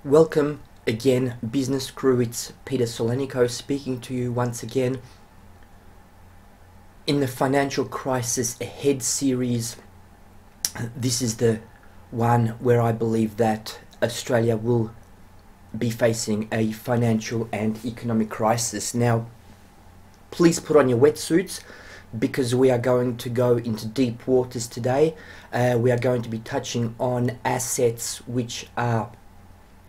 Welcome again, business crew. It's Peter Solenico speaking to you once again in the financial crisis ahead series. This is the one where I believe that Australia will be facing a financial and economic crisis. Now, please put on your wetsuits because we are going to go into deep waters today. We are going to be touching on assets which are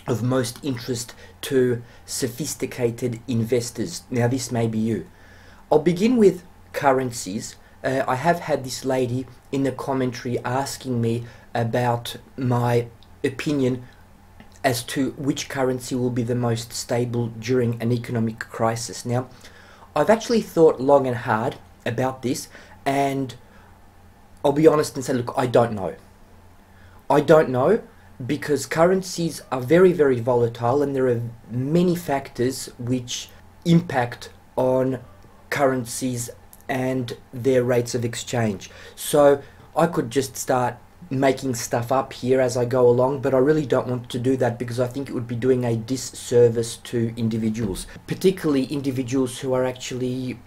of most interest to sophisticated investors. Now, this may be you. I'll begin with currencies. I have had this lady in the commentary asking me about my opinion as to which currency will be the most stable during an economic crisis. Now, I've actually thought long and hard about this, and I'll be honest and say, look, I don't know. I don't know, because currencies are very, very volatile, and there are many factors which impact on currencies and their rates of exchange. So I could just start making stuff up here as I go along, but I really don't want to do that because I think it would be doing a disservice to individuals, particularly individuals who are actually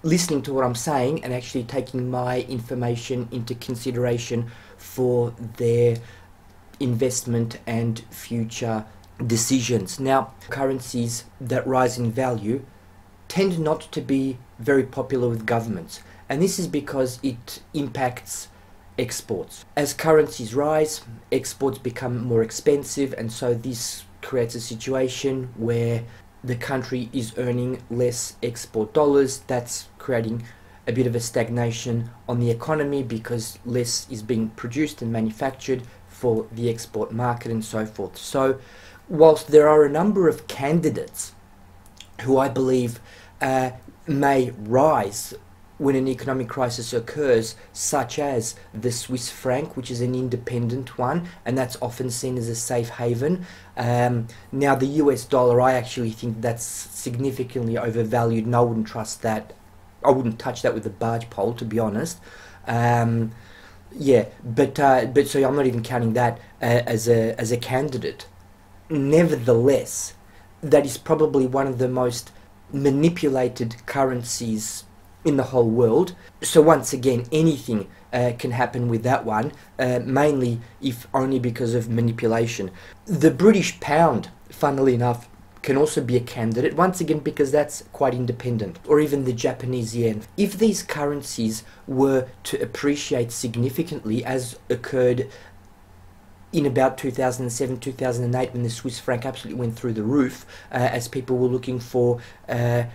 listening to what I'm saying and actually taking my information into consideration for their investment and future decisions. Now, currencies that rise in value tend not to be very popular with governments, and this is because it impacts exports. As currencies rise, exports become more expensive, and so this creates a situation where the country is earning less export dollars. That's creating a bit of a stagnation on the economy because less is being produced and manufactured for the export market and so forth. So whilst there are a number of candidates who I believe may rise when an economic crisis occurs, such as the Swiss franc, which is an independent one, and that's often seen as a safe haven. Now, the US dollar, I actually think that's significantly overvalued, and I wouldn't trust that. I wouldn't touch that with a barge pole, to be honest. Yeah, but so I'm not even counting that as a candidate. Nevertheless, that is probably one of the most manipulated currencies in the whole world. So once again, anything can happen with that one, mainly if only because of manipulation. The British pound, funnily enough, can also be a candidate, once again because that's quite independent, or even the Japanese yen. If these currencies were to appreciate significantly, as occurred in about 2007, 2008, when the Swiss franc absolutely went through the roof, as people were looking for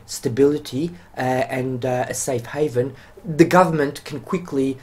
stability and a safe haven, the government can quickly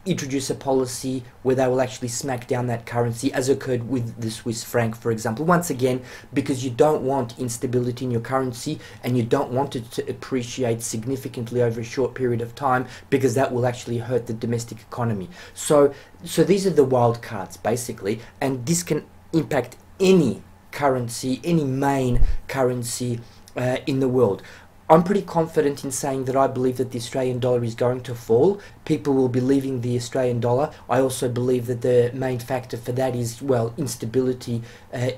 introduce a policy where they will actually smack down that currency, as occurred with the Swiss franc, for example. Once again, because you don't want instability in your currency and you don't want it to appreciate significantly over a short period of time, because that will actually hurt the domestic economy. So these are the wild cards, basically, and this can impact any currency, any main currency in the world. I'm pretty confident in saying that I believe that the Australian dollar is going to fall. People will be leaving the Australian dollar. I also believe that the main factor for that is, well, instability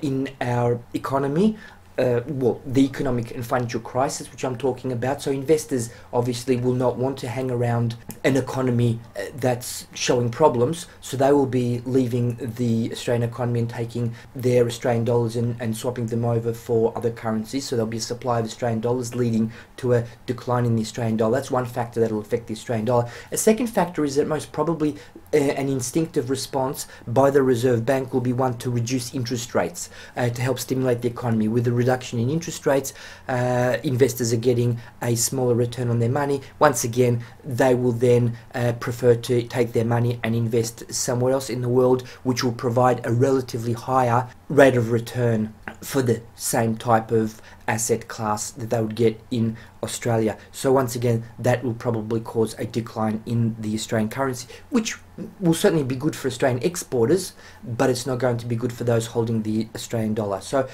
in our economy. Well, the economic and financial crisis, which I'm talking about. So investors obviously will not want to hang around an economy that's showing problems, so they will be leaving the Australian economy and taking their Australian dollars and swapping them over for other currencies. So there'll be a supply of Australian dollars leading to a decline in the Australian dollar. That's one factor that will affect the Australian dollar. A second factor is that most probably an instinctive response by the Reserve Bank will be one to reduce interest rates to help stimulate the economy. With the reduction in interest rates, investors are getting a smaller return on their money. Once again, they will then prefer to take their money and invest somewhere else in the world, which will provide a relatively higher rate of return for the same type of asset class that they would get in Australia. So once again, that will probably cause a decline in the Australian currency, which will certainly be good for Australian exporters, but it's not going to be good for those holding the Australian dollar. So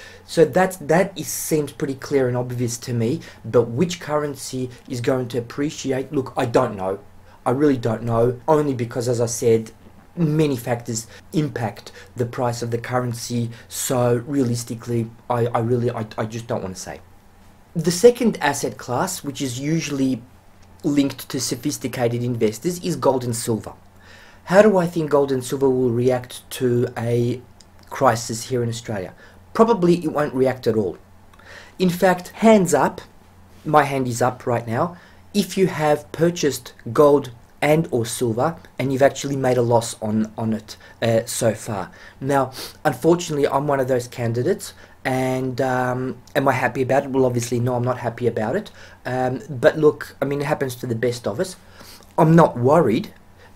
that seems pretty clear and obvious to me. But which currency is going to appreciate? Look, I don't know. I really don't know, only because, as I said, many factors impact the price of the currency. So realistically, I just don't want to say. The second asset class, which is usually linked to sophisticated investors, is gold and silver. How do I think gold and silver will react to a crisis here in Australia? Probably it won't react at all. In fact, hands up, my hand is up right now, if you have purchased gold and or silver and you've actually made a loss on it so far. Now, unfortunately, I'm one of those candidates, and am I happy about it? Well, obviously, no, I'm not happy about it. But look, I mean, it happens to the best of us. I'm not worried,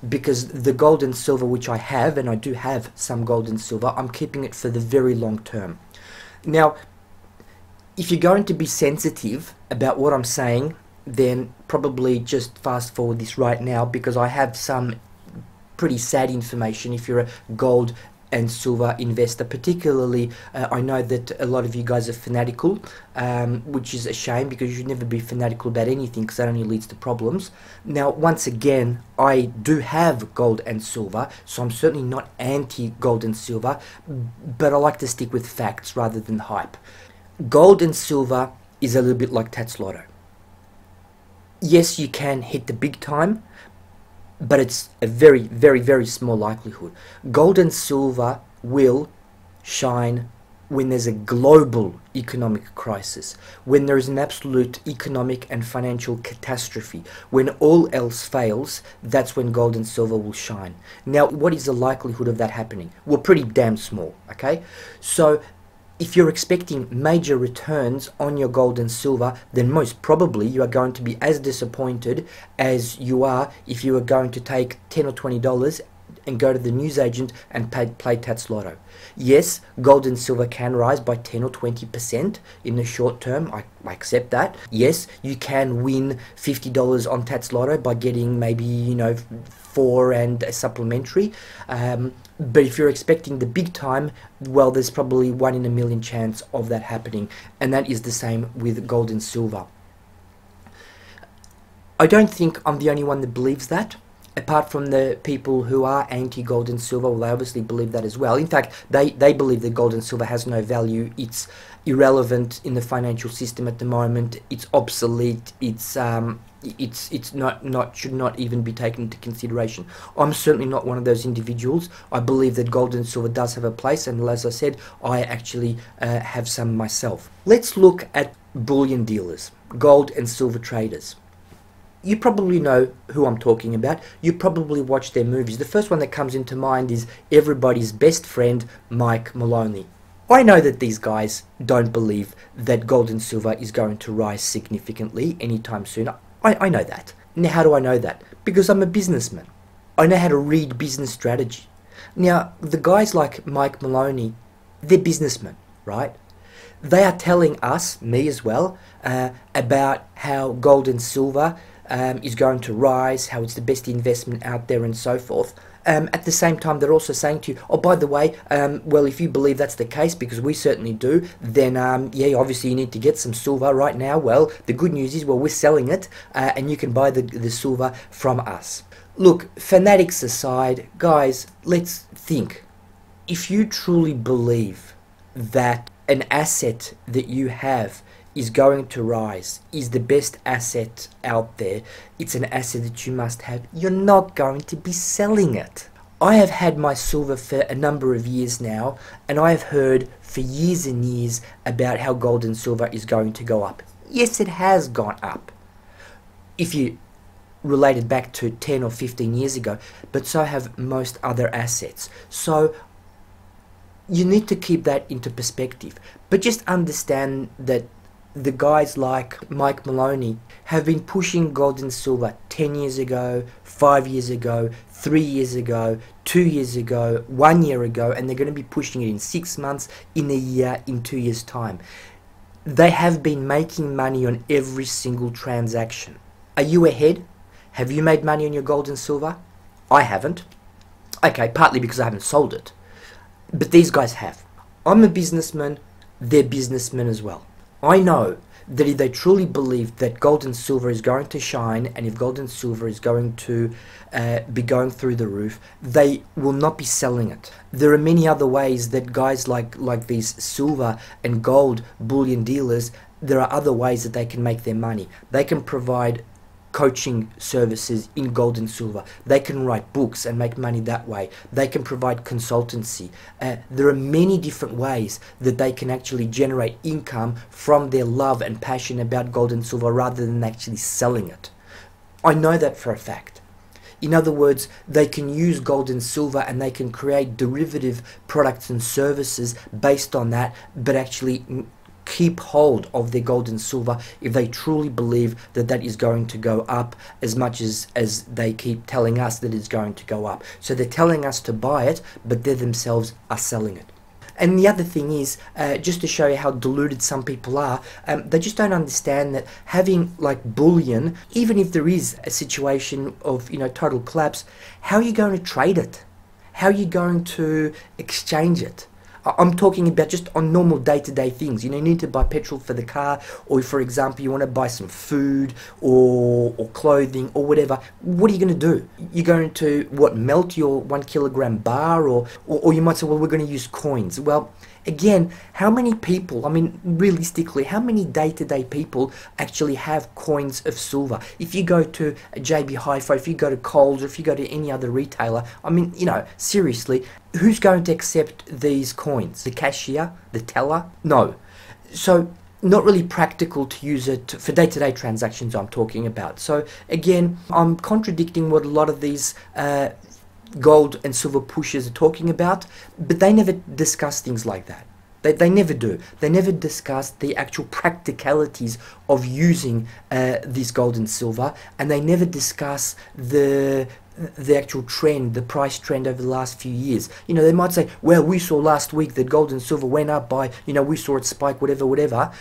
because the gold and silver which I have, and I do have some gold and silver, I'm keeping it for the very long term. Now, if you're going to be sensitive about what I'm saying, then probably just fast forward this right now, because I have some pretty sad information if you're a gold and silver investor. Particularly, I know that a lot of you guys are fanatical, which is a shame, because you should never be fanatical about anything, because that only leads to problems. Now, once again, I do have gold and silver, so I'm certainly not anti-gold and silver, but I like to stick with facts rather than hype. Gold and silver is a little bit like Tats Lotto. Yes, you can hit the big time, but it's a very, very, very small likelihood. Gold and silver will shine when there's a global economic crisis, when there is an absolute economic and financial catastrophe, when all else fails. That's when gold and silver will shine. Now, what is the likelihood of that happening? Well, pretty damn small, okay? So if you're expecting major returns on your gold and silver, then most probably you are going to be as disappointed as you are if you are going to take $10 or $20 and go to the newsagent and play Tats Lotto. Yes, gold and silver can rise by 10 or 20% in the short term. I accept that. Yes, you can win $50 on Tats Lotto by getting maybe, 4 and a supplementary. But if you're expecting the big time, well, there's probably 1 in a million chance of that happening. And that is the same with gold and silver. I don't think I'm the only one that believes that. Apart from the people who are anti-gold and silver, well, they obviously believe that as well. In fact, they believe that gold and silver has no value. It's irrelevant in the financial system at the moment. It's obsolete. It's not should not even be taken into consideration. I'm certainly not one of those individuals. I believe that gold and silver does have a place, and as I said, I actually have some myself. Let's look at bullion dealers, gold and silver traders. You probably know who I'm talking about. You probably watch their movies. The first one that comes into mind is everybody's best friend, Mike Maloney. I know that these guys don't believe that gold and silver is going to rise significantly anytime soon. I know that. Now, how do I know that? Because I'm a businessman. I know how to read business strategy. Now, the guys like Mike Maloney, they're businessmen, right? They are telling us, me as well, about how gold and silver is going to rise, how it's the best investment out there, and so forth. At the same time, they're also saying to you, oh, by the way, well, if you believe that's the case, because we certainly do, then, yeah, obviously you need to get some silver right now. Well, the good news is, well, we're selling it, and you can buy the silver from us. Look, fanatics aside, guys, let's think. If you truly believe that an asset that you have is going to rise, is the best asset out there, it's an asset that you must have, you're not going to be selling it. I have had my silver for a number of years now, and I have heard for years and years about how gold and silver is going to go up. Yes, it has gone up, if you relate it back to 10 or 15 years ago, but so have most other assets. So you need to keep that into perspective. But just understand that the guys like Mike Maloney have been pushing gold and silver 10 years ago, 5 years ago, 3 years ago, 2 years ago, 1 year ago, and they're going to be pushing it in 6 months, in a year, in 2 years' time. They have been making money on every single transaction. Are you ahead? Have you made money on your gold and silver? I haven't. Okay, partly because I haven't sold it. But these guys have. I'm a businessman, they're businessmen as well. I know that if they truly believe that gold and silver is going to shine, and if gold and silver is going to be going through the roof, they will not be selling it. There are many other ways that guys like these silver and gold bullion dealers, there are other ways that they can make their money. They can provide coaching services in gold and silver. They can write books and make money that way. They can provide consultancy. There are many different ways that they can actually generate income from their love and passion about gold and silver rather than actually selling it. I know that for a fact. In other words, they can use gold and silver and they can create derivative products and services based on that, but actually keep hold of their gold and silver if they truly believe that that is going to go up as much as they keep telling us that it's going to go up. So they're telling us to buy it, but they themselves are selling it. And the other thing is, just to show you how deluded some people are, they just don't understand that having like bullion, even if there is a situation of, you know, total collapse, how are you going to trade it? How are you going to exchange it? I'm talking about just on normal day-to-day things. You know, you need to buy petrol for the car, or for example, you want to buy some food or clothing or whatever. What are you going to do? You're going to, what, melt your 1 kilogram bar, or you might say, well, we're going to use coins. Well, again, how many people, I mean, realistically, how many day-to-day people actually have coins of silver? If you go to a JB Hi-Fi, if you go to Coles, or if you go to any other retailer, I mean, you know, seriously, who's going to accept these coins? The cashier? The teller? No. So, not really practical to use it for day-to-day transactions I'm talking about. So, again, I'm contradicting what a lot of these gold and silver pushers are talking about, but they never discuss things like that. They never do. They never discuss the actual practicalities of using this gold and silver, and they never discuss the actual trend, the price trend over the last few years. You know, they might say, well, we saw last week that gold and silver went up by, you know, we saw it spike, whatever.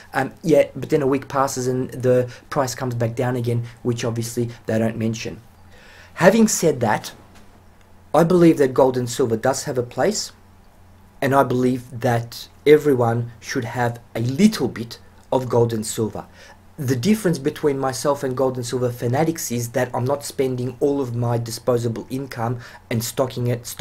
Yeah, but then a week passes and the price comes back down again, which obviously they don't mention. Having said that, I believe that gold and silver does have a place, and I believe that everyone should have a little bit of gold and silver. The difference between myself and gold and silver fanatics is that I'm not spending all of my disposable income and stocking it,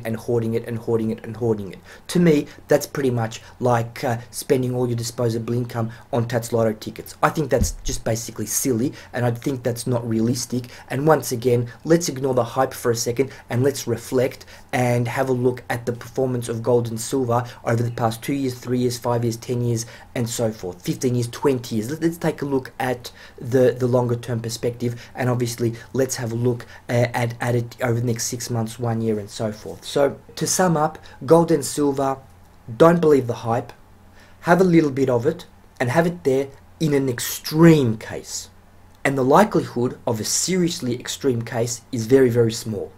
and hoarding it. To me, that's pretty much like spending all your disposable income on Tats Lotto tickets. I think that's just basically silly, and I think that's not realistic. And once again, let's ignore the hype for a second and let's reflect and have a look at the performance of gold and silver over the past 2 years, 3 years, 5 years, 10 years, and so forth, 15 years, 20 years. Let's take a look at the longer term perspective, and obviously let's have a look at it over the next 6 months, 1 year, and so forth. So to sum up, gold and silver, don't believe the hype, have a little bit of it, and have it there in an extreme case. And the likelihood of a seriously extreme case is very, very small.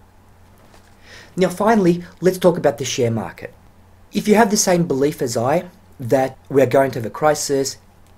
Now finally, let's talk about the share market. If you have the same belief as I, that we're going to have a crisis,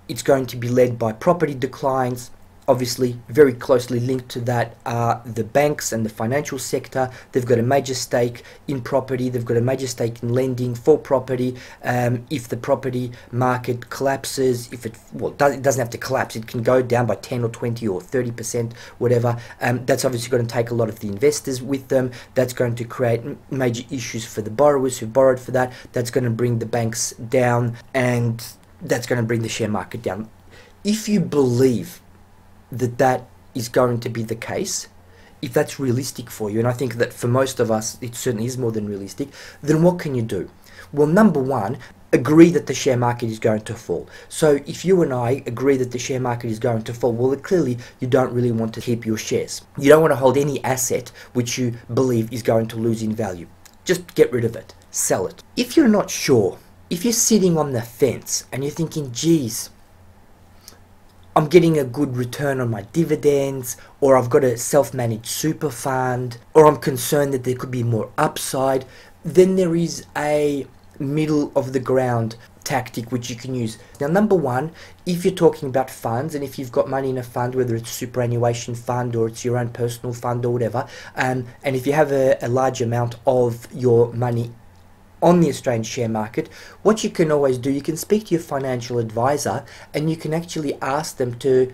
it's going to be led by property declines. Obviously, very closely linked to that are the banks and the financial sector. They've got a major stake in property. They've got a major stake in lending for property. If the property market collapses, it doesn't have to collapse. It can go down by 10 or 20 or 30%, whatever. That's obviously going to take a lot of the investors with them. That's going to create major issues for the borrowers who borrowed for that. That's going to bring the banks down, and that's going to bring the share market down. If you believe that is going to be the case, if that's realistic for you, and I think that for most of us it certainly is more than realistic, then what can you do? Well, number one, agree that the share market is going to fall. So if you and I agree that the share market is going to fall, well, clearly you don't really want to keep your shares. You don't want to hold any asset which you believe is going to lose in value. Just get rid of it, sell it. If you're not sure, if you're sitting on the fence and you're thinking, geez, I'm getting a good return on my dividends, or I've got a self-managed super fund, or I'm concerned that there could be more upside, then there is a middle of the ground tactic which you can use. Now, number one, if you're talking about funds, and if you've got money in a fund, whether it's a superannuation fund or it's your own personal fund or whatever, and if you have a large amount of your money on the Australian share market, what you can always do, you can speak to your financial advisor and you can actually ask them to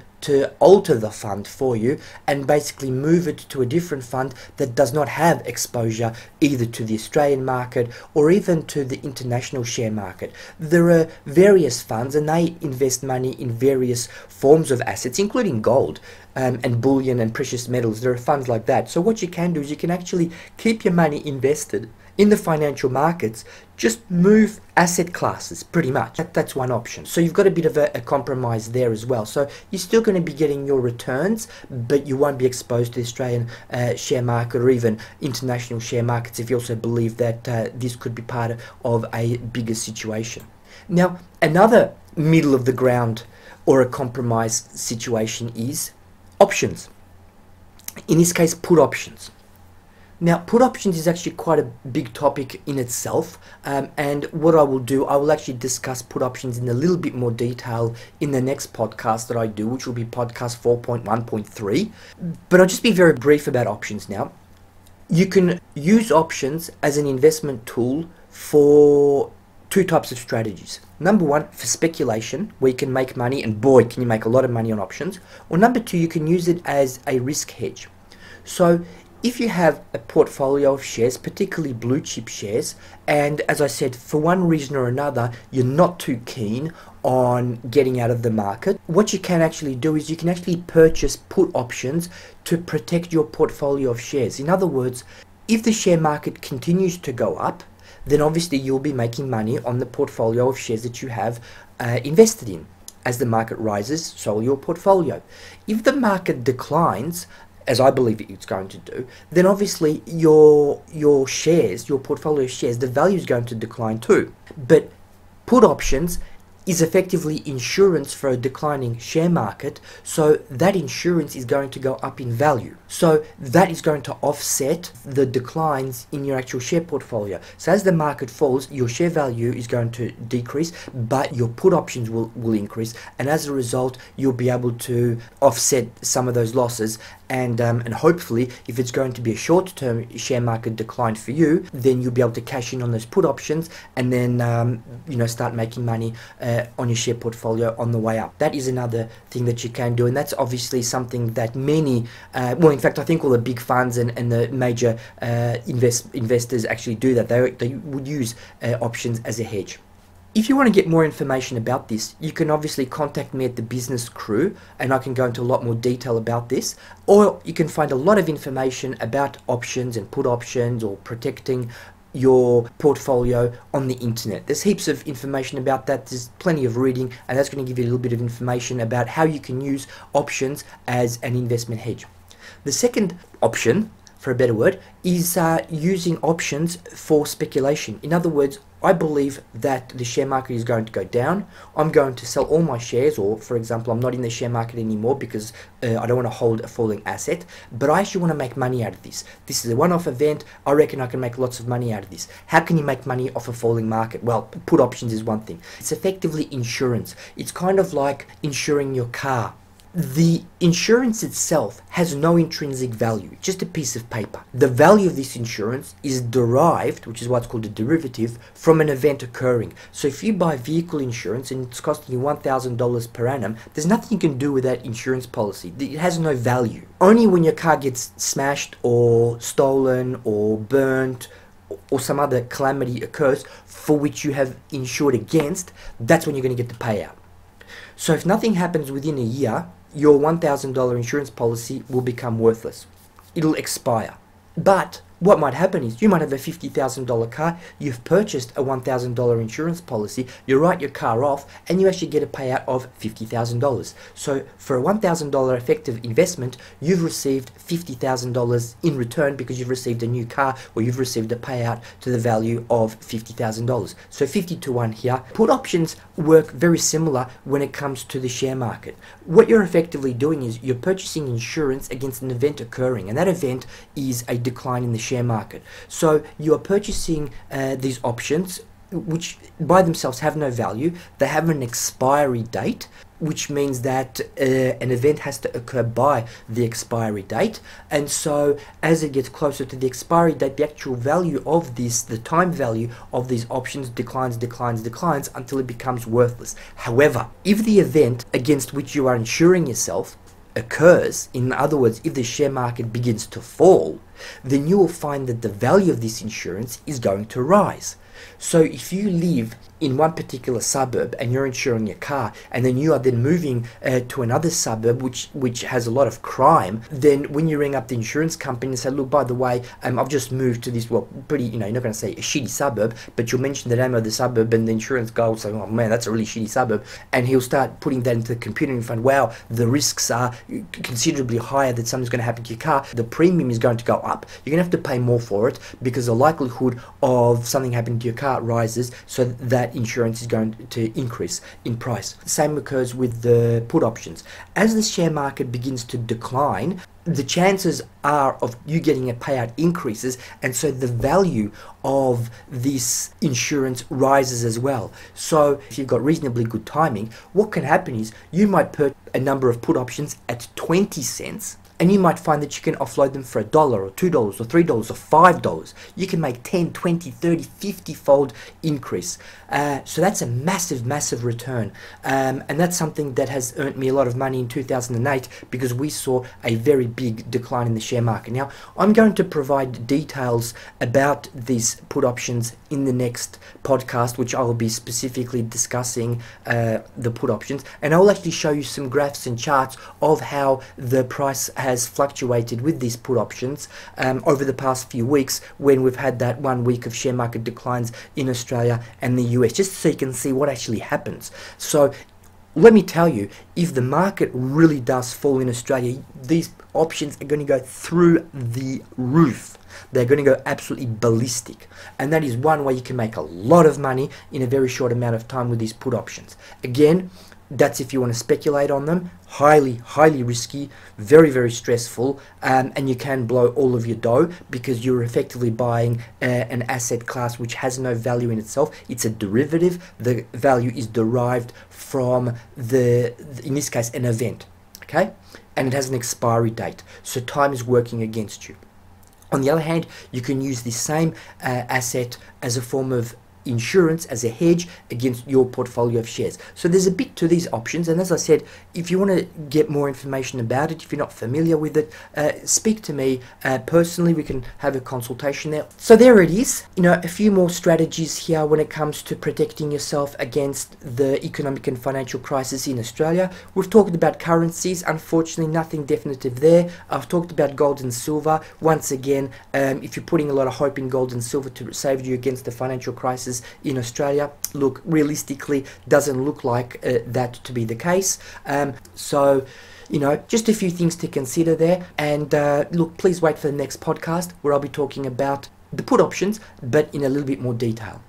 alter the fund for you and basically move it to a different fund that does not have exposure either to the Australian market or even to the international share market. There are various funds and they invest money in various forms of assets, including gold and bullion and precious metals. There are funds like that. So what you can do is you can actually keep your money invested in the financial markets, just move asset classes pretty much. That's one option. So you've got a bit of a compromise there as well. So you're still going to be getting your returns, but you won't be exposed to the Australian share market or even international share markets if you also believe that this could be part of a bigger situation. Now, another middle of the ground or a compromise situation is options. In this case, put options. Now, put options is actually quite a big topic in itself, and what I will do, I will actually discuss put options in a little bit more detail in the next podcast that I do, which will be podcast 4.1.3. But I'll just be very brief about options now. You can use options as an investment tool for two types of strategies. Number one, for speculation, where you can make money, and boy, can you make a lot of money on options. Or number two, you can use it as a risk hedge. So if you have a portfolio of shares, particularly blue chip shares, and as I said, for one reason or another, you're not too keen on getting out of the market, what you can actually do is you can actually purchase put options to protect your portfolio of shares. In other words, if the share market continues to go up, then obviously you'll be making money on the portfolio of shares that you have invested in. As the market rises, so will your portfolio. If the market declines, as I believe it's going to do, then obviously your shares, your portfolio shares, the value is going to decline too. But put options is effectively insurance for a declining share market, so that insurance is going to go up in value. So that is going to offset the declines in your actual share portfolio. So as the market falls, your share value is going to decrease, but your put options will increase, and as a result, you'll be able to offset some of those losses. And hopefully, if it's going to be a short-term share market decline for you, then you'll be able to cash in on those put options and then start making money on your share portfolio on the way up. That is another thing that you can do, and that's obviously something that many, in fact, I think all the big funds and the major investors actually do that. They would use options as a hedge. If you want to get more information about this, you can obviously contact me at the Business Crew and I can go into a lot more detail about this, or you can find a lot of information about options and put options or protecting your portfolio on the internet. There's heaps of information about that. There's plenty of reading, and that's going to give you a little bit of information about how you can use options as an investment hedge. The second option, for a better word, is using options for speculation. In other words, I believe that the share market is going to go down. I'm going to sell all my shares, or for example, I'm not in the share market anymore because I don't want to hold a falling asset, but I actually want to make money out of this. This is a one-off event. I reckon I can make lots of money out of this. How can you make money off a falling market? Well, put options is one thing. It's effectively insurance. It's kind of like insuring your car. The insurance itself has no intrinsic value, just a piece of paper. The value of this insurance is derived, which is what's called a derivative, from an event occurring. So if you buy vehicle insurance and it's costing you $1,000 per annum, there's nothing you can do with that insurance policy. It has no value. Only when your car gets smashed or stolen or burnt or some other calamity occurs for which you have insured against, that's when you're going to get the payout. So if nothing happens within a year, your $1,000 insurance policy will become worthless. It'll expire. But what might happen is you might have a $50,000 car, you've purchased a $1,000 insurance policy, you write your car off, and you actually get a payout of $50,000. So for a $1,000 effective investment, you've received $50,000 in return because you've received a new car, or you've received a payout to the value of $50,000. So 50 to 1 here. Put options work very similar when it comes to the share market. What you're effectively doing is you're purchasing insurance against an event occurring, and that event is a decline in the share market. So you are purchasing these options which by themselves have no value. They have an expiry date. which means that an event has to occur by the expiry date. And so as it gets closer to the expiry date, the actual value of this, the time value of these options declines until it becomes worthless. However, if the event against which you are insuring yourself occurs, in other words, if the share market begins to fall, then you will find that the value of this insurance is going to rise. So if you live in one particular suburb and you're insuring your car, and then you are then moving to another suburb which has a lot of crime, then when you ring up the insurance company and say, look, by the way, I've just moved to this, well, pretty, you're not going to say a shitty suburb, but you'll mention the name of the suburb, and the insurance guy will say, oh man, that's a really shitty suburb, and he'll start putting that into the computer and find, wow, the risks are considerably higher that something's going to happen to your car. The premium is going to go up. You're going to have to pay more for it because the likelihood of something happening to your car rises, so that insurance is going to increase in price. The same occurs with the put options. As the share market begins to decline, the chances are of you getting a payout increases, and so the value of this insurance rises as well. So if you've got reasonably good timing, what can happen is you might purchase a number of put options at 20 cents, and you might find that you can offload them for $1 or $2 or $3 or $5. You can make 10, 20, 30, 50-fold increase. So that's a massive return. And that's something that has earned me a lot of money in 2008 because we saw a very big decline in the share market. Now, I'm going to provide details about these put options in the next podcast, which I will be specifically discussing the put options. And I will actually show you some graphs and charts of how the price has fluctuated with these put options over the past few weeks when we've had that 1 week of share market declines in Australia and the US, just so you can see what actually happens. So let me tell you, if the market really does fall in Australia, these options are going to go through the roof. They're going to go absolutely ballistic. And that is one way you can make a lot of money in a very short amount of time with these put options. Again, that's if you want to speculate on them. Highly risky, very stressful, and you can blow all of your dough because you're effectively buying an asset class which has no value in itself. It's a derivative. The value is derived from in this case, an event, okay? And it has an expiry date, so time is working against you. On the other hand, you can use the same asset as a form of insurance, as a hedge against your portfolio of shares. So there's a bit to these options, and as I said, if you want to get more information about it, if you're not familiar with it, speak to me personally. We can have a consultation there. So there it is, a few more strategies here when it comes to protecting yourself against the economic and financial crisis in Australia. We've talked about currencies. Unfortunately, nothing definitive there. I've talked about gold and silver. Once again, if you're putting a lot of hope in gold and silver to save you against the financial crisis in Australia, look, realistically doesn't look like that to be the case. So just a few things to consider there. And look, please wait for the next podcast where I'll be talking about the put options, but in a little bit more detail.